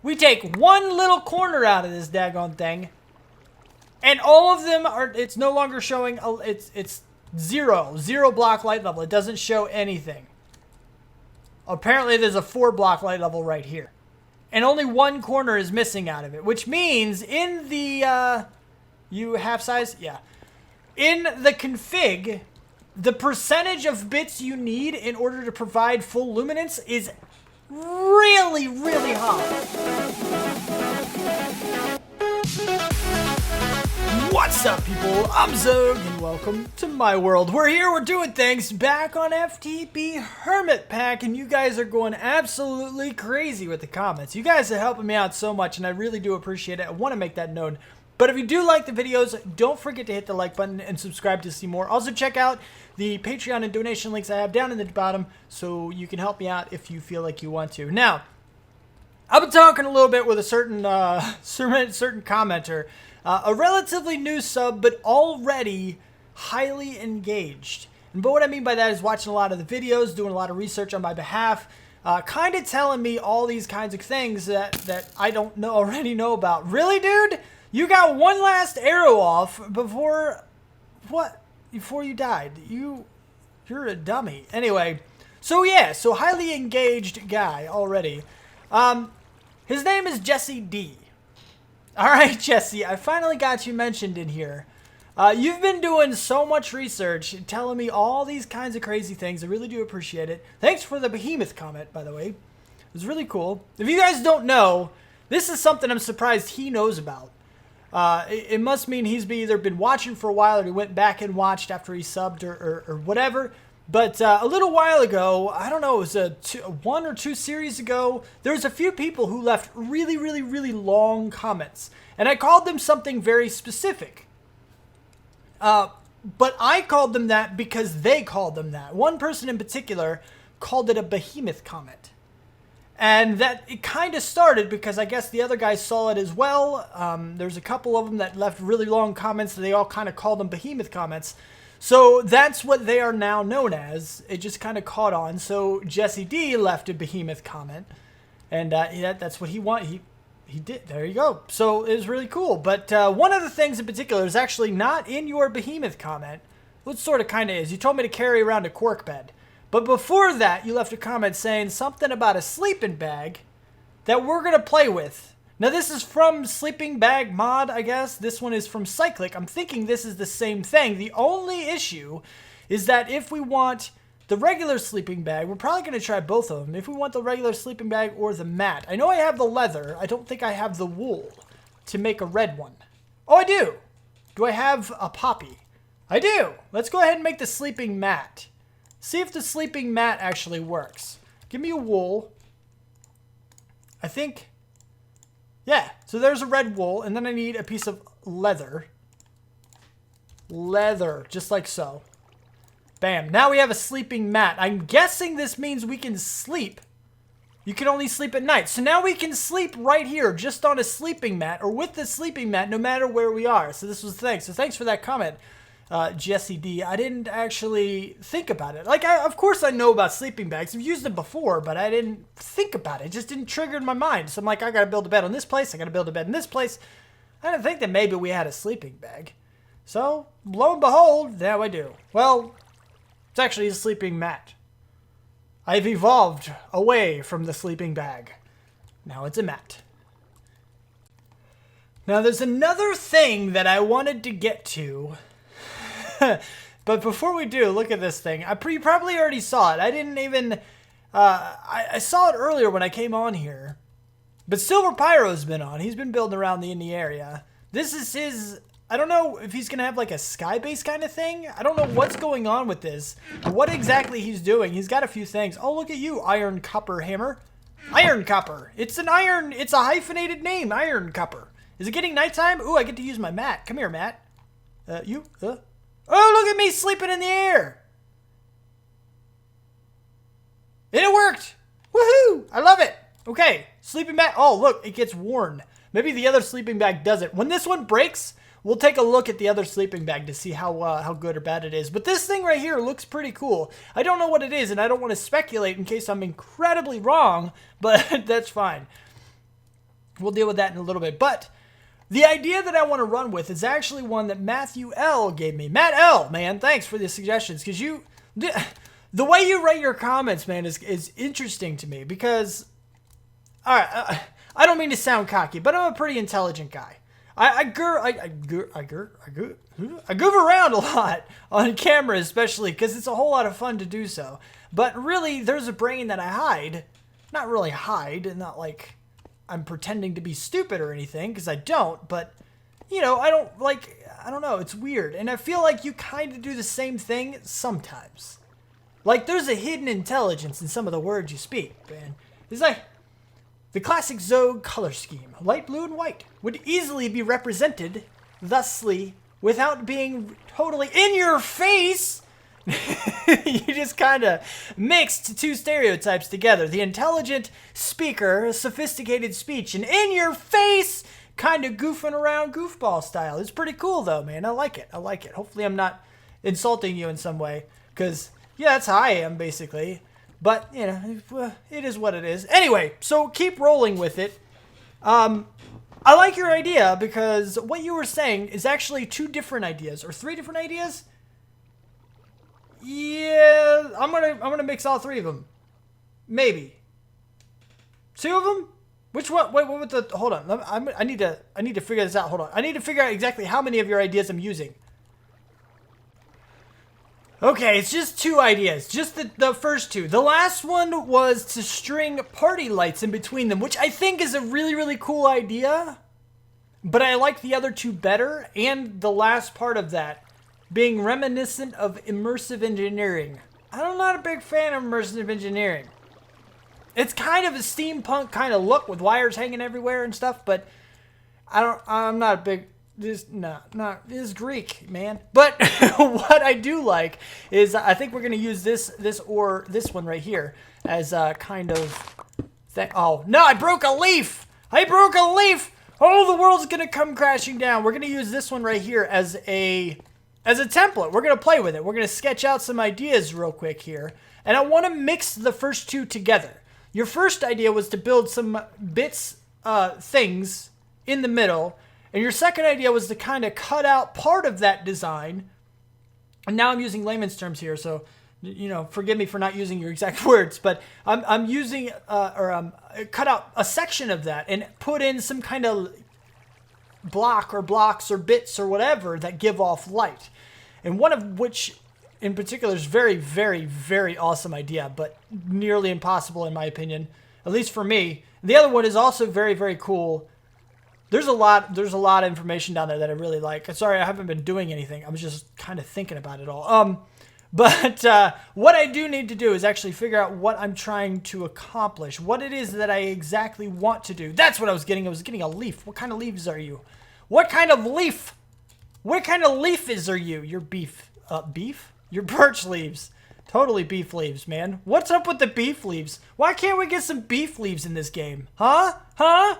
We take one little corner out of this daggone thing, and all of them are, it's no longer showing, it's zero block light level. It doesn't show anything. Apparently there's a 4 block light level right here. And only one corner is missing out of it, which means in the, you half size? Yeah. In the config, the percentage of bits you need in order to provide full luminance is really, really high. What's up, people? I'm Xogue, and welcome to my world. We're doing things back on FTB Hermitpack, and you guys are going absolutely crazy with the comments. You guys are helping me out so much, and I really do appreciate it. I want to make that known. But if you do like the videos, don't forget to hit the like button and subscribe to see more. Also, check out the Patreon and donation links I have down in the bottom so you can help me out if you feel like you want to. Now, I've been talking a little bit with a certain commenter, a relatively new sub, but already highly engaged. But what I mean by that is watching a lot of the videos, doing a lot of research on my behalf, kind of telling me all these kinds of things that I don't already know about. Really, dude? You got one last arrow off before, what? Before you died. You're a dummy. Anyway, so yeah, so highly engaged guy already. His name is Jesse D. Alright, Jesse, I finally got you mentioned in here. You've been doing so much research, telling me all these kinds of crazy things. I really do appreciate it. Thanks for the behemoth comment, by the way. It was really cool. If you guys don't know, this is something I'm surprised he knows about. It must mean he's either been watching for a while or he went back and watched after he subbed or whatever. But a little while ago, I don't know, it was 1 or 2 series ago, there was a few people who left really long comments. And I called them something very specific. But I called them that because they called them that. One person in particular called it a behemoth comment. And that it kind of started because I guess the other guys saw it as well. There's a couple of them that left really long comments. And they all kind of called them behemoth comments. So that's what they are now known as. It just kind of caught on. So Jesse D left a behemoth comment. And yeah, that's what he wanted. He did. There you go. So it was really cool. But one of the things in particular is actually not in your behemoth comment. Well, it sort of kind of is. You told me to carry around a cork bed. But before that, you left a comment saying something about a sleeping bag that we're going to play with. Now, this is from Sleeping Bag Mod, I guess. This one is from Cyclic. I'm thinking this is the same thing. The only issue is that if we want the regular sleeping bag, we're probably going to try both of them. If we want the regular sleeping bag or the mat. I know I have the leather. I don't think I have the wool to make a red one. Oh, I do. Do I have a poppy? I do. Let's go ahead and make the sleeping mat. See if the sleeping mat actually works. Give me a wool. I think, yeah. So there's a red wool, and then I need a piece of leather. Leather, just like so. Bam. Now we have a sleeping mat. I'm guessing this means we can sleep. You can only sleep at night. So now we can sleep right here, just on a sleeping mat, or with the sleeping mat, no matter where we are. So this was the thing. So thanks for that comment. Jesse D. I didn't actually think about it. Like, of course I know about sleeping bags. I've used them before, but I didn't think about it. It just didn't trigger in my mind. So I'm like, I gotta build a bed on this place. I gotta build a bed in this place. I didn't think that maybe we had a sleeping bag. So, lo and behold, now I do. Well, it's actually a sleeping mat. I've evolved away from the sleeping bag. Now it's a mat. Now there's another thing that I wanted to get to. But before we do, look at this thing. You probably already saw it. I didn't even... I saw it earlier when I came on here. But Silver Pyro's been on. He's been building around the indie area. This is his... I don't know if he's going to have like a sky base kind of thing. I don't know what's going on with this. Or what exactly he's doing. He's got a few things. Oh, look at you, Iron Copper Hammer. Iron Copper. It's an iron... It's a hyphenated name, Iron Copper. Is it getting nighttime? Ooh, I get to use my mat. Come here, Matt. Oh, look at me sleeping in the air. And it worked. Woohoo. I love it. Okay. Sleeping bag. Oh, look. It gets worn. Maybe the other sleeping bag doesn't. When this one breaks, we'll take a look at the other sleeping bag to see how good or bad it is. But this thing right here looks pretty cool. I don't know what it is, and I don't want to speculate in case I'm incredibly wrong, but that's fine. We'll deal with that in a little bit. But the idea that I want to run with is actually one that Matthew L. gave me. Matt L., man, thanks for the suggestions. Because the way you write your comments, man, is interesting to me. Because, all right, I don't mean to sound cocky, but I'm a pretty intelligent guy. I goof around a lot on camera, especially because it's a whole lot of fun to do so. But really, there's a brain that I hide. Not really hide, not like I'm pretending to be stupid or anything, because I don't. But, you know, I don't know, it's weird. And I feel like you kind of do the same thing sometimes. Like, there's a hidden intelligence in some of the words you speak, man. It's like, the classic Xogue color scheme, light blue and white, would easily be represented thusly without being totally in your face. You just kind of mixed two stereotypes together. The intelligent speaker, sophisticated speech, and in your face, kind of goofing around goofball style. It's pretty cool though, man. I like it. Hopefully I'm not insulting you in some way, because, yeah, that's how I am, basically. But, you know, it is what it is. Anyway, so keep rolling with it. I like your idea because what you were saying is actually 2 different ideas or 3 different ideas. Yeah, I'm gonna mix all 3 of them. Maybe 2 of them. Which one? Wait, what? Hold on. I need to figure this out. Hold on. I need to figure out exactly how many of your ideas I'm using. Okay, it's just 2 ideas. Just the first 2. The last one was to string party lights in between them, which I think is a really, really cool idea. But I like the other 2 better. And the last part of that being reminiscent of immersive engineering. I'm not a big fan of immersive engineering. It's kind of a steampunk kind of look with wires hanging everywhere and stuff, but I'm not a big... This is Greek, man. But what I do like is I think we're gonna use this one right here as a kind of thing. Oh no! I broke a leaf. Oh, the world's gonna come crashing down. We're gonna use this one right here as a template. We're gonna play with it. We're gonna sketch out some ideas real quick here, and I want to mix the first 2 together. Your first idea was to build some bits, things in the middle. And your second idea was to kind of cut out part of that design. And now I'm using layman's terms here, so, you know, forgive me for not using your exact words. But I'm using, cut out a section of that and put in some kind of block or blocks or bits or whatever that give off light. And one of which, in particular, is very, very, very awesome idea, but nearly impossible in my opinion, at least for me. The other one is also very, very cool. There's a lot of information down there that I really like. Sorry, I haven't been doing anything. I was just kind of thinking about it all. But what I do need to do is actually figure out what I'm trying to accomplish. What it is that I exactly want to do. That's what I was getting. I was getting a leaf. What kind of leaves are you? What kind of leaf? What kind of leaf are you? You're beef. Beef? You're birch leaves. Totally beef leaves, man. What's up with the beef leaves? Why can't we get some beef leaves in this game? Huh?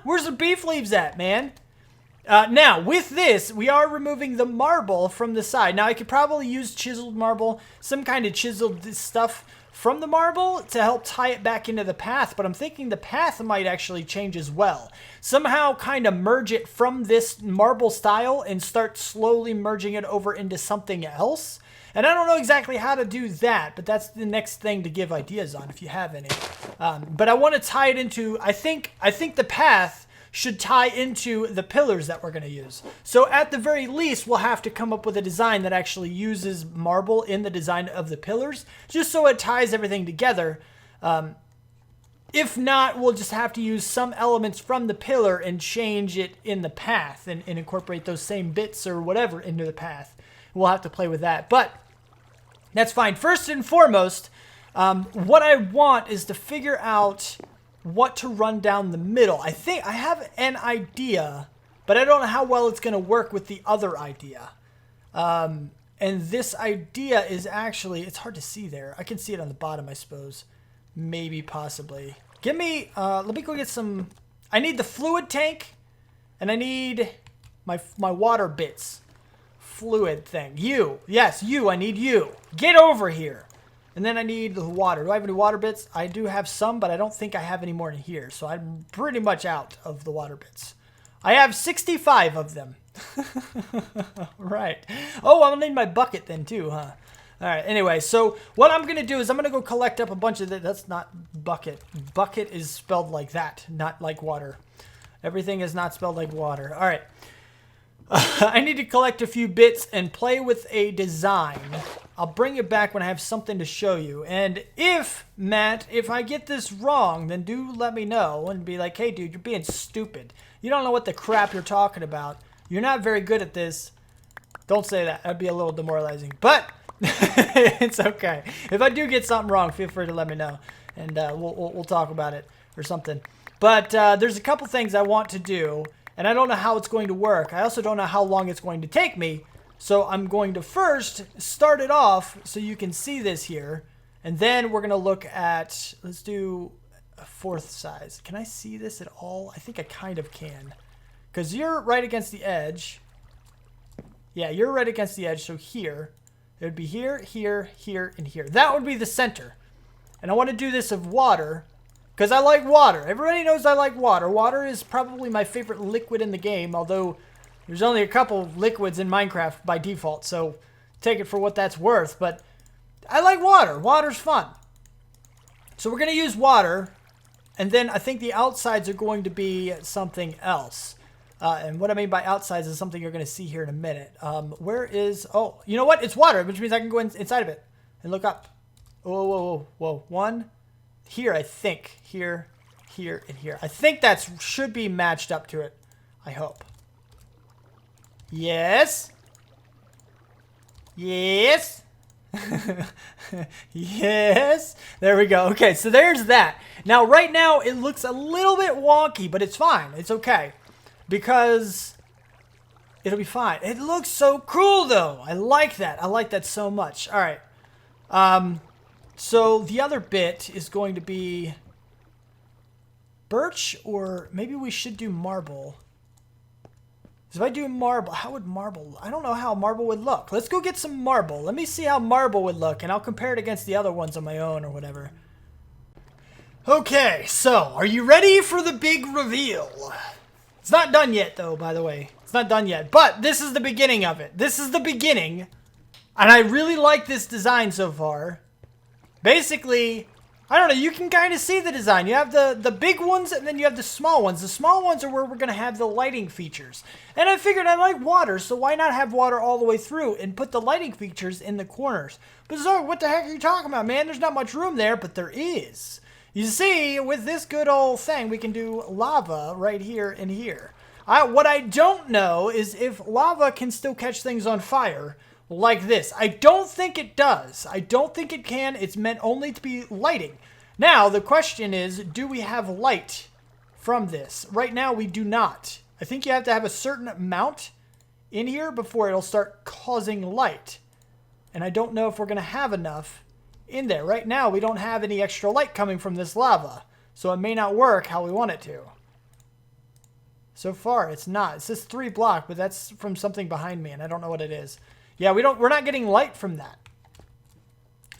Where's the beef leaves at, man? Now, with this, we are removing the marble from the side. Now, I could probably use chiseled marble, some kind of chiseled stuff from the marble to help tie it back into the path, but I'm thinking the path might actually change as well. Somehow kind of merge it from this marble style and start slowly merging it over into something else. And I don't know exactly how to do that, but that's the next thing to give ideas on if you have any. But I want to tie it into, I think the path should tie into the pillars that we're going to use. So at the very least, we'll have to come up with a design that actually uses marble in the design of the pillars, just so it ties everything together. If not, we'll just have to use some elements from the pillar and change it in the path and incorporate those same bits or whatever into the path. We'll have to play with that, but that's fine. First and foremost, what I want is to figure out what to run down the middle. I think I have an idea, but I don't know how well it's going to work with the other idea. And this idea is actually, it's hard to see there. I can see it on the bottom, I suppose. Maybe, possibly. Give me, let me go get some, I need the fluid tank, and I need my water bits. Fluid thing. You. Yes, you. I need you. Get over here. And then I need the water. Do I have any water bits? I do have some, but I don't think I have any more in here. So I'm pretty much out of the water bits. I have 65 of them. Right. Oh, I'm going to need my bucket then too, huh? All right. Anyway, so what I'm going to do is I'm going to go collect up a bunch of that's not bucket. Bucket is spelled like that, not like water. Everything is not spelled like water. All right. I need to collect a few bits and play with a design. I'll bring it back when I have something to show you. And if, Matt, if I get this wrong, then do let me know and be like, hey, dude, you're being stupid. You don't know what the crap you're talking about. You're not very good at this. Don't say that. That'd be a little demoralizing. But it's okay. If I do get something wrong, feel free to let me know. And we'll talk about it or something. But there's a couple things I want to do. And I don't know how it's going to work. I also don't know how long it's going to take me. So I'm going to first start it off so you can see this here. And then we're going to look at, let's do a 4th size. Can I see this at all? I think I kind of can. Because you're right against the edge. Yeah, you're right against the edge. So here, it would be here, here, here, and here. That would be the center. And I want to do this of water. Because I like water. Everybody knows I like water. Water is probably my favorite liquid in the game, although there's only a couple liquids in Minecraft by default, so take it for what that's worth. But I like water. Water's fun. So we're going to use water, and then I think the outsides are going to be something else. And what I mean by outsides is something you're going to see here in a minute. Where is... Oh, you know what? It's water, which means I can go inside of it and look up. Whoa, whoa, whoa, whoa. One... Here, I think. Here, here, and here. I think that should be matched up to it. I hope. Yes. Yes. Yes. There we go. Okay, so there's that. Now, right now, it looks a little bit wonky, but it's fine. It's okay. Because it'll be fine. It looks so cool, though. I like that. I like that so much. All right. So the other bit is going to be birch, or maybe we should do marble. If I do marble, how would marble... I don't know how marble would look. Let's go get some marble. Let me see how marble would look, and I'll compare it against the other ones on my own or whatever. Okay, so are you ready for the big reveal? It's not done yet, though, by the way. It's not done yet, but this is the beginning of it. This is the beginning, and I really like this design so far. Basically, I don't know, you can kind of see the design. You have the big ones, and then you have the small ones. The small ones are where we're going to have the lighting features. And I figured I like water, so why not have water all the way through and put the lighting features in the corners? But so, what the heck are you talking about, man? There's not much room there, but there is. You see, with this good old thing, we can do lava right here and here. What I don't know is if lava can still catch things on fire like this. I don't think it does. I don't think it can. It's meant only to be lighting. Now, the question is, do we have light from this? Right now, we do not. I think you have to have a certain amount in here before it'll start causing light. And I don't know if we're going to have enough in there. Right now, we don't have any extra light coming from this lava. So it may not work how we want it to. So far, it's not. It says 3 block, but that's from something behind me, and I don't know what it is. Yeah, we're not getting light from that.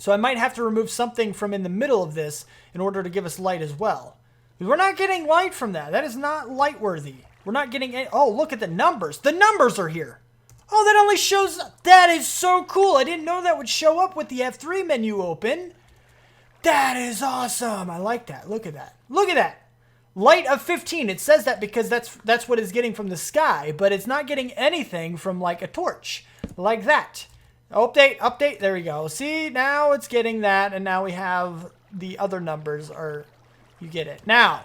So I might have to remove something from in the middle of this in order to give us light as well. We're not getting light from that. That is not light worthy. We're not getting any... Oh, look at the numbers. The numbers are here. Oh, that only shows... That is so cool. I didn't know that would show up with the F3 menu open. That is awesome. I like that. Look at that. Look at that. Light of 15. It says that because that's what it's getting from the sky, but it's not getting anything from like a torch. Like that. Update, update. There we go. See, now it's getting that, and now we have the other numbers, or you get it. Now,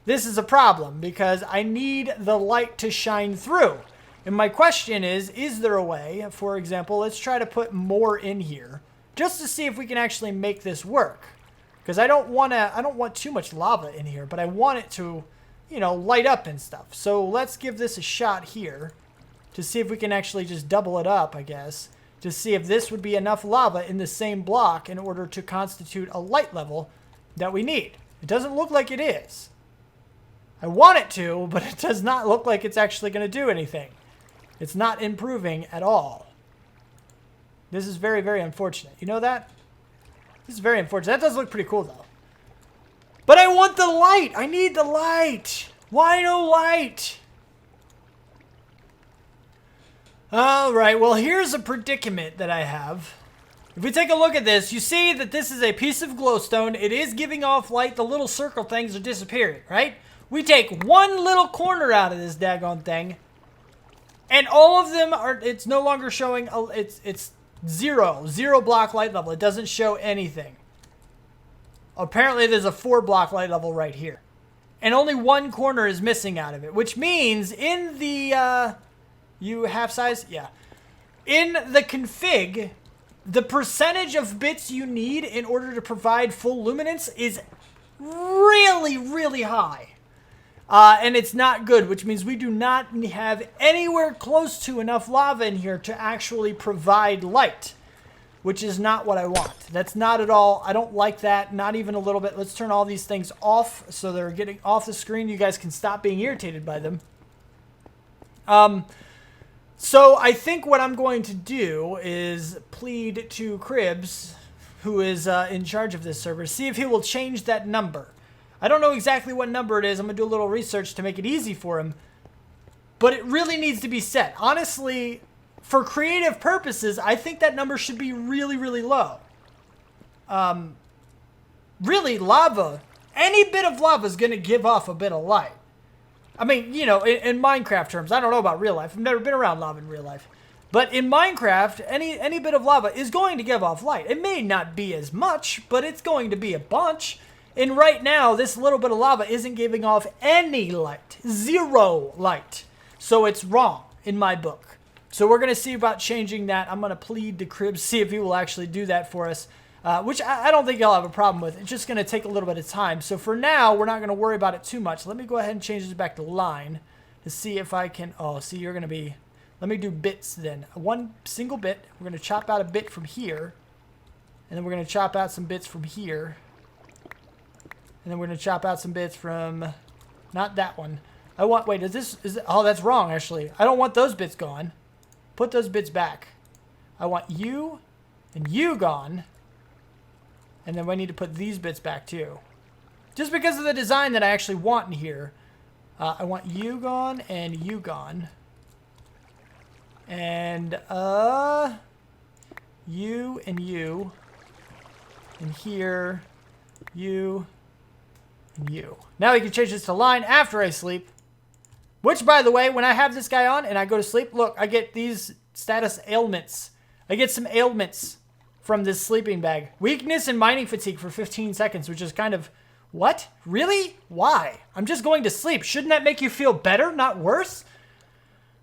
this is a problem because I need the light to shine through. And my question is there a way, for example, let's try to put more in here just to see if we can actually make this work. Because I don't want too much lava in here, but I want it to, you know, light up and stuff. So let's give this a shot here to see if we can actually just double it up, I guess, to see if this would be enough lava in the same block in order to constitute a light level that we need. It doesn't look like it is. I want it to, but it does not look like it's actually going to do anything. It's not improving at all. This is very, very unfortunate. You know that? This is very unfortunate. That does look pretty cool, though. But I want the light. I need the light. Why no light? All right, well, here's a predicament that I have. If we take a look at this, you see that this is a piece of glowstone. It is giving off light. The little circle things are disappearing, right? We take one little corner out of this daggone thing, and all of them are, it's no longer showing, it's zero block light level. It doesn't show anything. Apparently there's a 4 block light level right here. And only one corner is missing out of it, which means in the, you half size? Yeah. In the config, the percentage of bits you need in order to provide full luminance is really, really high. And it's not good, which means we do not have anywhere close to enough lava in here to actually provide light, which is not what I want. That's not at all. I don't like that, not even a little bit. Let's turn all these things off so they're getting off the screen. You guys can stop being irritated by them. So I think what I'm going to do is plead to Cribs, who is in charge of this server, see if he will change that number. I don't know exactly what number it is. I'm going to do a little research to make it easy for him. But it really needs to be set. Honestly, for creative purposes, I think that number should be really, really low. Really, lava, any bit of lava is going to give off a bit of light. I mean, you know, in Minecraft terms, I don't know about real life. I've never been around lava in real life. But in Minecraft, any bit of lava is going to give off light. It may not be as much, but it's going to be a bunch. And right now, this little bit of lava isn't giving off any light. 0 light. So it's wrong in my book. So we're going to see about changing that. I'm going to plead to Cribs, see if he will actually do that for us. Which I don't think he'll have a problem with. It's just going to take a little bit of time. So for now, we're not going to worry about it too much. Let me go ahead and change this back to line to see if I can... Oh, see, you're going to be... Let me do bits then. One single bit. We're going to chop out a bit from here. And then we're going to chop out some bits from here. And then we're going to chop out some bits from... Not that one. I want... Wait, is this... Oh, that's wrong, actually. I don't want those bits gone. Put those bits back. I want you and you gone. And then we need to put these bits back too. Just because of the design that I actually want in here. I want you gone and you gone. And, you and you. And here, you and you. Now we can change this to line after I sleep. Which, by the way, when I have this guy on and I go to sleep, look, I get these status ailments. I get some ailments from this sleeping bag. Weakness and mining fatigue for 15 seconds, which is kind of... What? Really? Why? I'm just going to sleep. Shouldn't that make you feel better, not worse?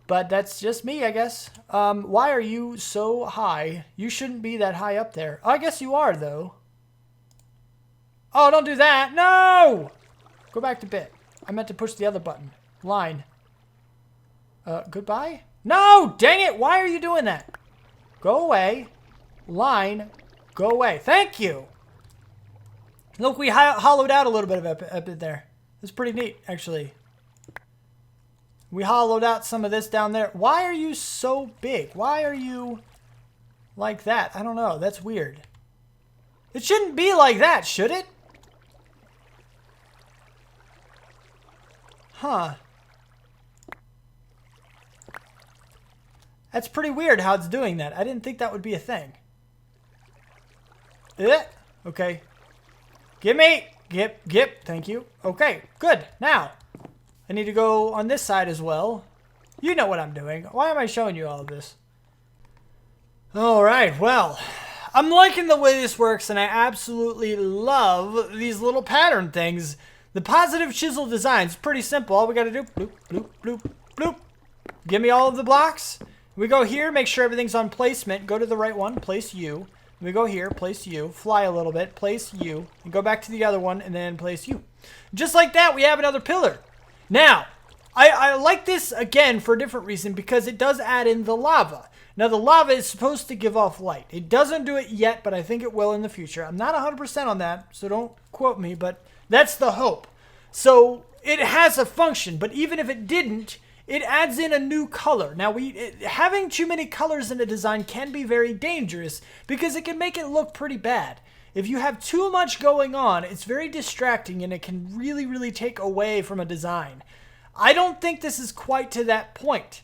But that's just me, I guess. Why are you so high? You shouldn't be that high up there. I guess you are, though. Oh, don't do that. No! Go back to bit. I meant to push the other button. Line. Goodbye? No! Dang it! Why are you doing that? Go away. Line. Go away. Thank you! Look, we hollowed out a little bit of it there. It's pretty neat, actually. We hollowed out some of this down there. Why are you so big? Why are you like that? I don't know. That's weird. It shouldn't be like that, should it? Huh. That's pretty weird how it's doing that. I didn't think that would be a thing. Okay. Gimme! Gip. Thank you. Okay, good. Now, I need to go on this side as well. You know what I'm doing. Why am I showing you all of this? Alright, well, I'm liking the way this works, and I absolutely love these little pattern things. The positive chisel design is pretty simple. All we gotta do, bloop, bloop, bloop, bloop. Give me all of the blocks. We go here, make sure everything's on placement. Go to the right one, place you. We go here, place you, fly a little bit, place you, and go back to the other one, and then place you. Just like that, we have another pillar. Now, I like this, again, for a different reason, because it does add in the lava. Now, the lava is supposed to give off light. It doesn't do it yet, but I think it will in the future. I'm not 100% on that, so don't quote me, but that's the hope. So, it has a function, but even if it didn't, it adds in a new color. Now, having too many colors in a design can be very dangerous because it can make it look pretty bad. If you have too much going on, it's very distracting and it can really, really take away from a design. I don't think this is quite to that point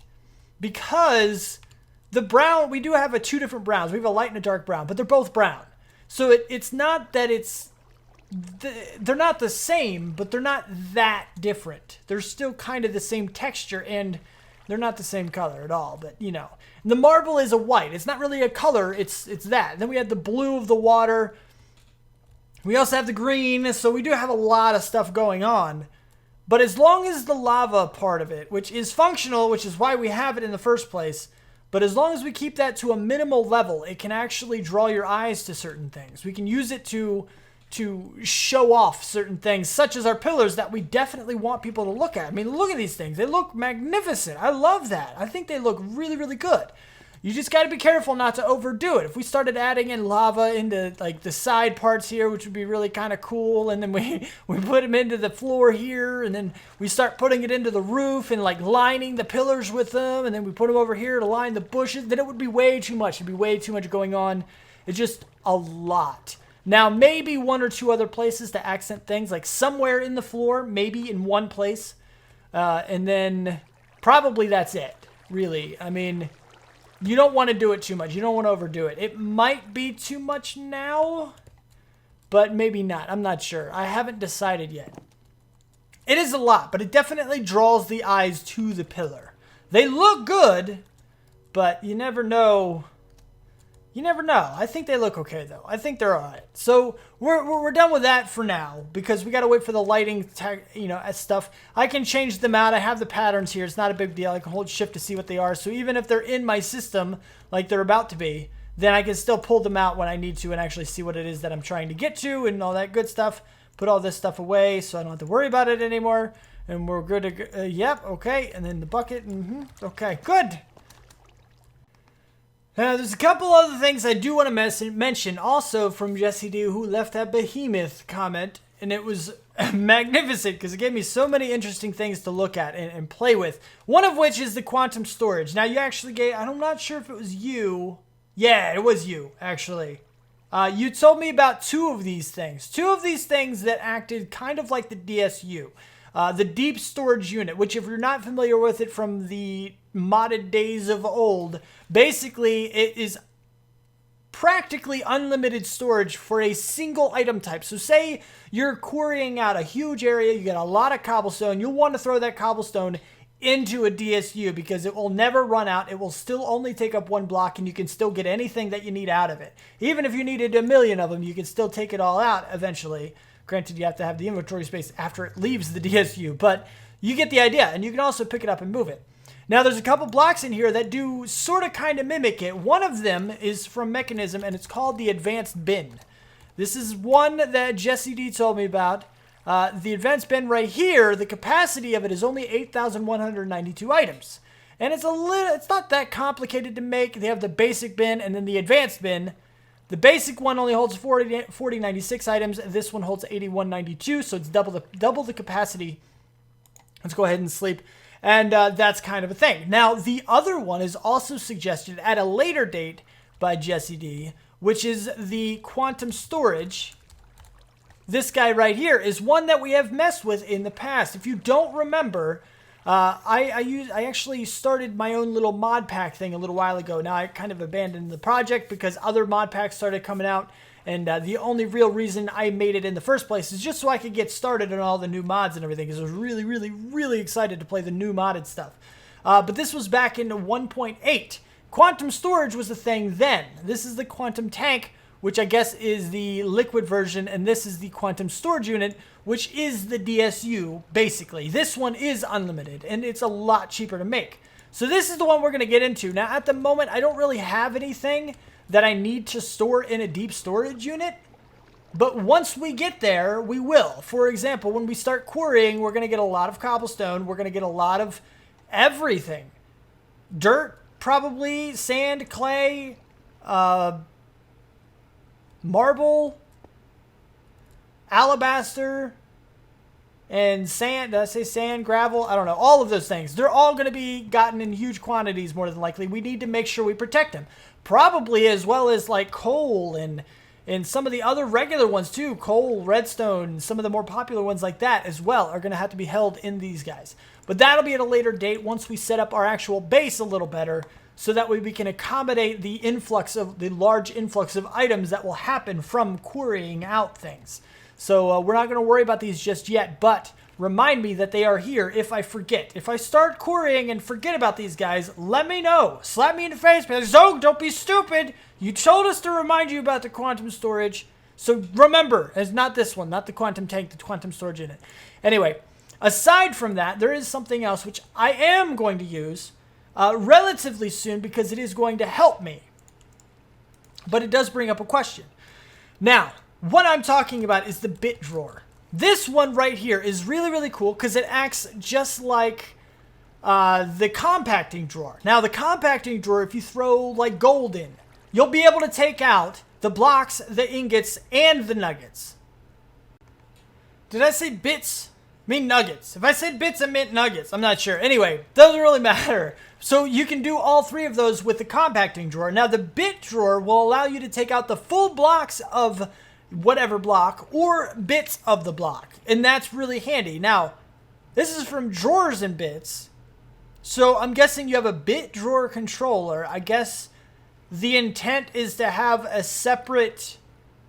because the brown, we do have two different browns. We have a light and a dark brown, but they're both brown. So it's not that they're not the same, but they're not that different. They're still kind of the same texture and they're not the same color at all, but you know. The marble is a white. It's not really a color, it's that. Then we have the blue of the water. We also have the green, so we do have a lot of stuff going on. But as long as the lava part of it, which is functional, which is why we have it in the first place, but as long as we keep that to a minimal level, it can actually draw your eyes to certain things. We can use it to show off certain things, such as our pillars that we definitely want people to look at. I mean, look at these things. They look magnificent. I love that. I think they look really, really good. You just got to be careful not to overdo it. If we started adding in lava into like the side parts here, which would be really kind of cool, and then we put them into the floor here, and then we start putting it into the roof and like lining the pillars with them, and then we put them over here to line the bushes, then it would be way too much. It'd be way too much going on. It's just a lot. Now, maybe one or two other places to accent things, like somewhere in the floor, maybe in one place, and then probably that's it, really. I mean, you don't want to do it too much. You don't want to overdo it. It might be too much now, but maybe not. I'm not sure. I haven't decided yet. It is a lot, but it definitely draws the eyes to the pillar. They look good, but you never know. You never know. I think they look okay, though. I think they're all right. So we're done with that for now because we got to wait for the lighting, stuff. I can change them out. I have the patterns here. It's not a big deal. I can hold shift to see what they are. So even if they're in my system, like they're about to be, then I can still pull them out when I need to and actually see what it is that I'm trying to get to and all that good stuff. Put all this stuff away so I don't have to worry about it anymore. And we're good to go. Yep, okay. And then the bucket. Okay, good. Now, there's a couple other things I do want to mention also from Jesse D, who left that behemoth comment, and it was magnificent because it gave me so many interesting things to look at and play with. One of which is the quantum storage. Now, you actually gave, I'm not sure if it was you. Yeah, it was you, actually. You told me about two of these things. Two of these things that acted kind of like the DSU. The deep storage unit, which if you're not familiar with it from the modded days of old, basically it is practically unlimited storage for a single item type. So say you're quarrying out a huge area, you got a lot of cobblestone, you'll want to throw that cobblestone into a DSU because it will never run out. It will still only take up one block and you can still get anything that you need out of it. Even if you needed 1,000,000 of them, you can still take it all out eventually. Granted, you have to have the inventory space after it leaves the DSU, but you get the idea, and you can also pick it up and move it. Now, there's a couple blocks in here that do sort of kind of mimic it. One of them is from Mechanism, and it's called the Advanced Bin. This is one that Jesse D told me about. The Advanced Bin right here, the capacity of it is only 8,192 items. And it's not that complicated to make. They have the basic bin and then the Advanced Bin. The basic one only holds 4096 items. This one holds 8192, so it's double the capacity. Let's go ahead and sleep. And that's kind of a thing. Now, the other one is also suggested at a later date by Jesse D, which is the quantum storage. This guy right here is one that we have messed with in the past. If you don't remember, I actually started my own little mod pack thing a little while ago. Now I kind of abandoned the project because other mod packs started coming out, and the only real reason I made it in the first place is just so I could get started on all the new mods and everything, because I was really, really, really excited to play the new modded stuff. But this was back in 1.8. Quantum storage was the thing then. This is the quantum tank, which I guess is the liquid version, and this is the quantum storage unit, which is the DSU, basically. This one is unlimited, and it's a lot cheaper to make. So this is the one we're going to get into. Now, at the moment, I don't really have anything that I need to store in a deep storage unit, but once we get there, we will. For example, when we start quarrying, we're going to get a lot of cobblestone. We're going to get a lot of everything. Dirt, probably, sand, clay, marble, alabaster, and sand. Did I say sand, gravel? I don't know. All of those things. They're all going to be gotten in huge quantities more than likely. We need to make sure we protect them. Probably as well as like coal and And some of the other regular ones too, coal, redstone, some of the more popular ones like that as well are going to have to be held in these guys. But that'll be at a later date once we set up our actual base a little better, so that way we can accommodate the large influx of items that will happen from quarrying out things. So we're not going to worry about these just yet, but remind me that they are here if I forget. If I start quarrying and forget about these guys, let me know. Slap me in the face. Be like, Xogue, don't be stupid. You told us to remind you about the quantum storage. So remember, it's not this one, not the quantum tank, the quantum storage in it. Anyway, aside from that, there is something else which I am going to use relatively soon because it is going to help me. But it does bring up a question. Now, what I'm talking about is the bit drawer. This one right here is really, really cool because it acts just like the compacting drawer. Now, the compacting drawer, if you throw like gold in, you'll be able to take out the blocks, the ingots, and the nuggets. Did I say bits? I mean nuggets. If I said bits, I meant nuggets. I'm not sure. Anyway, doesn't really matter. So you can do all three of those with the compacting drawer. Now, the bit drawer will allow you to take out the full blocks of whatever block or bits of the block, and that's really handy. Now, this is from Drawers and Bits, so I'm guessing you have a bit drawer controller. I guess the intent is to have a separate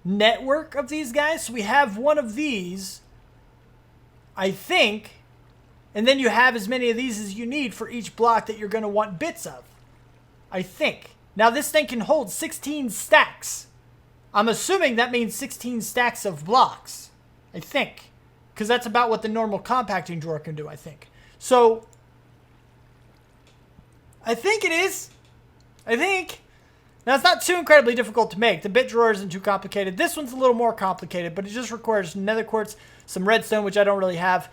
network of these guys. So we have one of these, I think, and then you have as many of these as you need for each block that you're going to want bits of, I think. Now, this thing can hold 16 stacks. I'm assuming that means 16 stacks of blocks, I think, because that's about what the normal compacting drawer can do, I think. So, I think it is. I think. Now, it's not too incredibly difficult to make. The bit drawer isn't too complicated. This one's a little more complicated, but it just requires nether quartz, some redstone, which I don't really have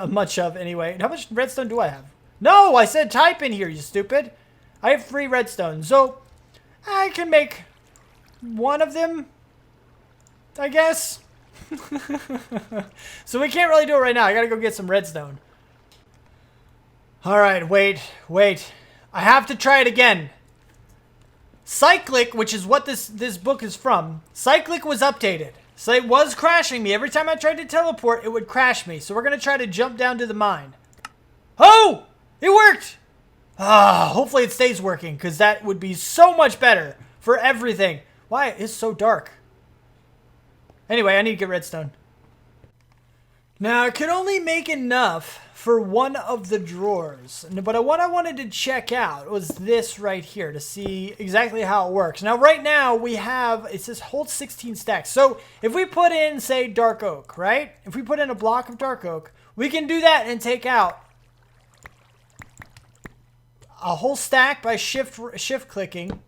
much of anyway. How much redstone do I have? No, I said type in here, you stupid. I have 3 redstone, so I can make one of them, I guess. So we can't really do it right now. I gotta go get some redstone. Alright, wait. I have to try it again. Cyclic, which is what this book is from, Cyclic was updated. So it was crashing me. Every time I tried to teleport, it would crash me. So we're gonna try to jump down to the mine. Oh! It worked! Hopefully it stays working, because that would be so much better for everything. Why is it so dark? Anyway, I need to get redstone. Now, I could only make enough for one of the drawers. But what I wanted to check out was this right here to see exactly how it works. Now, right now, we have, it says hold 16 stacks. So, if we put in, say, dark oak, right? If we put in a block of dark oak, we can do that and take out a whole stack by shift clicking.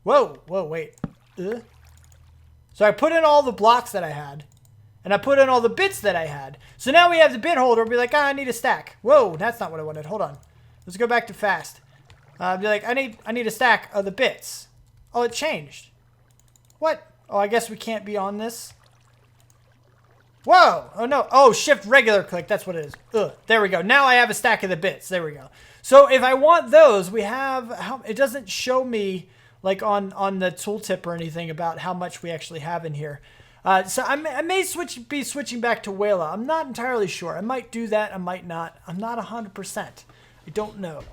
Whoa, wait. So I put in all the blocks that I had, and I put in all the bits that I had. So now we have the bit holder. Be like, I need a stack. Whoa, that's not what I wanted. Hold on. Let's go back to fast. Be like, I need a stack of the bits. Oh, it changed. What? Oh, I guess we can't be on this. Whoa. Oh, no. Oh, shift regular click. That's what it is. There we go. Now I have a stack of the bits. There we go. So if I want those, we have, it doesn't show me like on the tooltip or anything about how much we actually have in here. So I may be switching back to Wayla. I'm not entirely sure. I might do that. I might not. I'm not 100%. I don't know.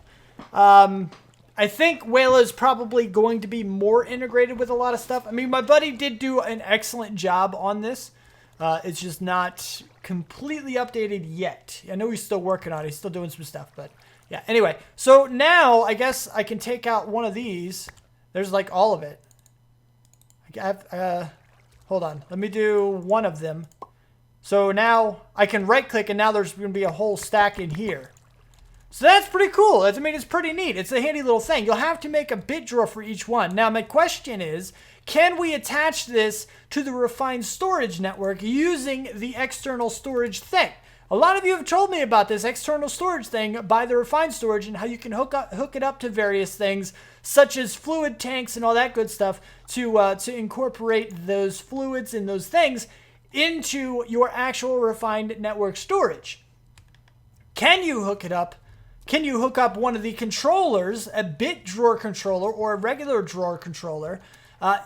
I think Wayla is probably going to be more integrated with a lot of stuff. I mean, my buddy did do an excellent job on this. It's just not completely updated yet. I know he's still working on it. He's still doing some stuff, but yeah. Anyway, so now I guess I can take out one of these. There's like all of it. Hold on. Let me do one of them. So now I can right click and now there's going to be a whole stack in here. So that's pretty cool. I mean, it's pretty neat. It's a handy little thing. You'll have to make a bit drawer for each one. Now my question is, can we attach this to the refined storage network using the external storage thing? A lot of you have told me about this external storage thing by the refined storage and how you can hook it up to various things such as fluid tanks and all that good stuff to incorporate those fluids and those things into your actual refined network storage. Can you hook it up? Can you hook up one of the controllers, a bit drawer controller or a regular drawer controller,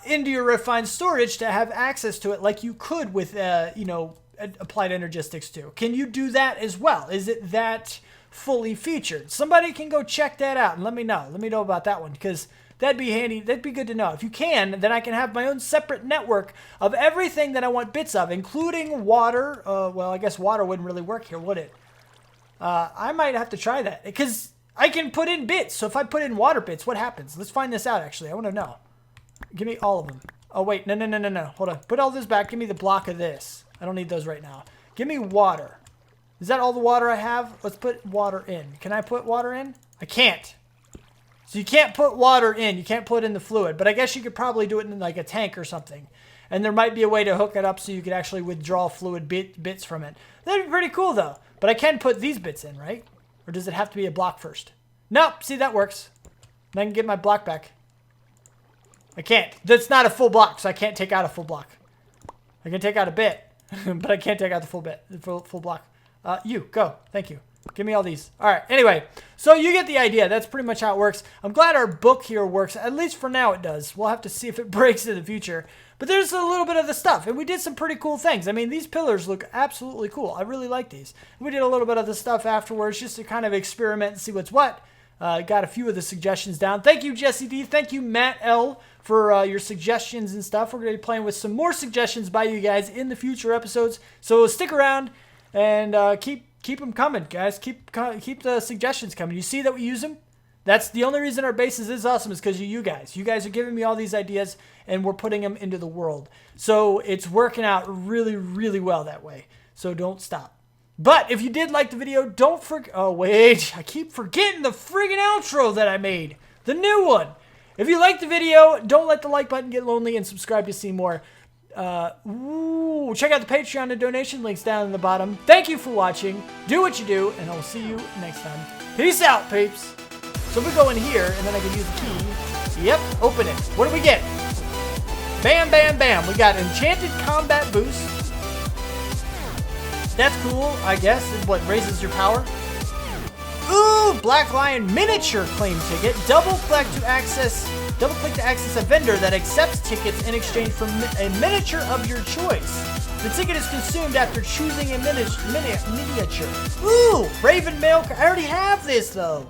into your refined storage to have access to it like you could with, you know, Applied Energistics 2. Can you do that as well? Is it that fully featured? Somebody can go check that out and let me know. Let me know about that one, because that'd be handy. That'd be good to know. If you can, then I can have my own separate network of everything that I want bits of, including water. Well, I guess water wouldn't really work here, would it? I might have to try that, because I can put in bits. So if I put in water bits, what happens? Let's find this out, actually. I want to know. Give me all of them. Oh, wait. No. Hold on. Put all this back. Give me the block of this. I don't need those right now. Give me water. Is that all the water I have? Let's put water in. Can I put water in? I can't. So you can't put water in. You can't put in the fluid. But I guess you could probably do it in like a tank or something. And there might be a way to hook it up so you could actually withdraw fluid bits from it. That'd be pretty cool, though. But I can put these bits in, right? Or does it have to be a block first? Nope. See, that works. And I can get my block back. I can't. That's not a full block, so I can't take out a full block. I can take out a bit, but I can't take out the full bit, the full block. You, go. Thank you. Give me all these. All right. Anyway, so you get the idea. That's pretty much how it works. I'm glad our book here works. At least for now it does. We'll have to see if it breaks in the future. But there's a little bit of the stuff, and we did some pretty cool things. I mean, these pillars look absolutely cool. I really like these. We did a little bit of the stuff afterwards just to kind of experiment and see what's what. Got a few of the suggestions down. Thank you, Jesse D. Thank you, Matt L., for your suggestions and stuff. We're going to be playing with some more suggestions by you guys in the future episodes. So stick around and keep them coming, guys. Keep the suggestions coming. You see that we use them? That's the only reason our base is this awesome, is because of you guys. You guys are giving me all these ideas, and we're putting them into the world. So it's working out really, really well that way. So don't stop. But if you did like the video, don't forget... Oh, wait. I keep forgetting the friggin' outro that I made. The new one. If you liked the video, don't let the like button get lonely, and subscribe to see more. Check out the Patreon and donation links down in the bottom. Thank you for watching. Do what you do, and I'll see you next time. Peace out, peeps. So we go in here, and then I can use the key. Yep, open it. What do we get? Bam, bam, bam. We got Enchanted Combat Boost. That's cool, I guess. What, raises your power? Ooh, Black Lion Miniature Claim Ticket. Double-click to access a vendor that accepts tickets in exchange for a miniature of your choice. The ticket is consumed after choosing a miniature. Ooh, Raven Mail. I already have this, though.